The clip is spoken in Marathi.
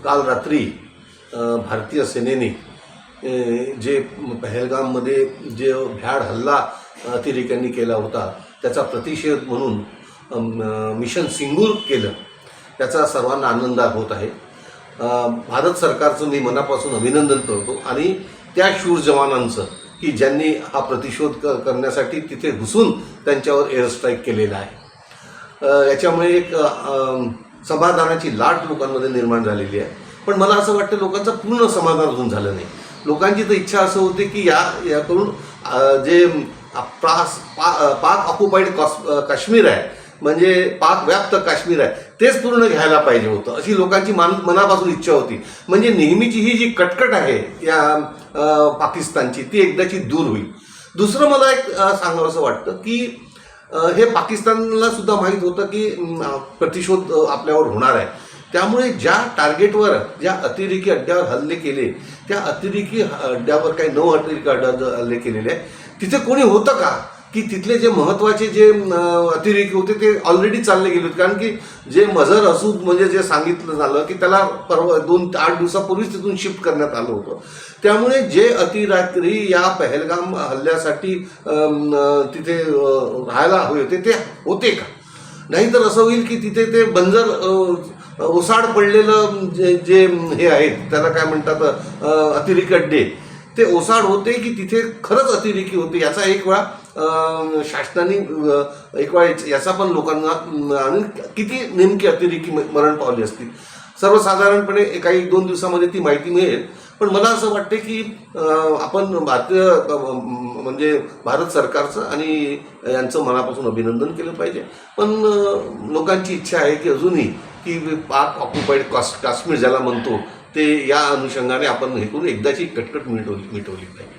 काल रात्री भारतीय सेनेने जे पहलगाममध्ये जे भ्याड हल्ला अतिरेक्यांनी केला होता त्याचा प्रतिषेध म्हणून मिशन सिंदूर केलं, त्याचा सर्वांना आनंद होत आहे। भारत सरकारचं मी मनापासून अभिनंदन करतो आणि त्या शूर जवानांचं की ज्यांनी हा प्रतिशोध करण्यासाठी तिथे घुसून त्यांच्यावर एअर स्ट्राईक केलेला आहे। याच्यामुळे एक समाधानाची लाट लोकांमध्ये निर्माण झालेली आहे। पण मला असं वाटतं लोकांचं पूर्ण समाधान अजून झालं नाही। लोकांची तर इच्छा असं होते की याकडून जे पाक ऑक्युपाईड काश्मीर आहे, म्हणजे पाक व्याप्त काश्मीर आहे, तेच पूर्ण घ्यायला पाहिजे होतं, अशी लोकांची मनापासून इच्छा होती। म्हणजे नेहमीची ही जी कटकट आहे या पाकिस्तानची ती एकदाची दूर होईल। दुसरं मला एक सांगावंसं वाटतं की हे पाकिस्तानला सुद्धा माहीत होतं की प्रतिशोध आपल्यावर होणार आहे, त्यामुळे ज्या टार्गेटवर ज्या अतिरेकी अड्ड्यावर हल्ले केले त्या अतिरेकी अड्ड्यावर काही 9 अतिरेकी अड्ड्यावर हल्ले केलेले आहे, तिथे कोणी होतं का की तिथले जे महत्त्वाचे जे अतिरेकी होते ते ऑलरेडी चालले गेले होते। कारण की जे मझर असूद म्हणजे जे सांगितलं झालं की त्याला 2-8 दिवसापूर्वीच तिथून शिफ्ट करण्यात आलं होतं। त्यामुळे जे अतिरेकी या पहलगाम हल्ल्यासाठी तिथे राहायला हवे होते ते होते का? नाहीतर असं होईल की तिथे ते बंजर ओसाड पडलेलं जे हे आहेत त्याला काय म्हणतात अतिरेकी अड्डे, ते ओसाड होते की तिथे खरंच अतिरेकी होते, याचा एक वेळा शासनाने एक वेळा याचा पण लोकांना आणि किती नेमकी अतिरेकी मरण पावली असतील सर्वसाधारणपणे काही 1-2 दिवसामध्ये ती माहिती मिळेल। पण मला असं वाटते की आपण म्हणजे भारत सरकारचं आणि यांचं मनापासून अभिनंदन केलं पाहिजे। पण लोकांची इच्छा आहे की अजूनही की पाक ऑक्युपाईड काश्मीर ज्याला म्हणतो ते या अनुषंगाने आपण हे करून एकदाची कटकट मिटवली पाहिजे।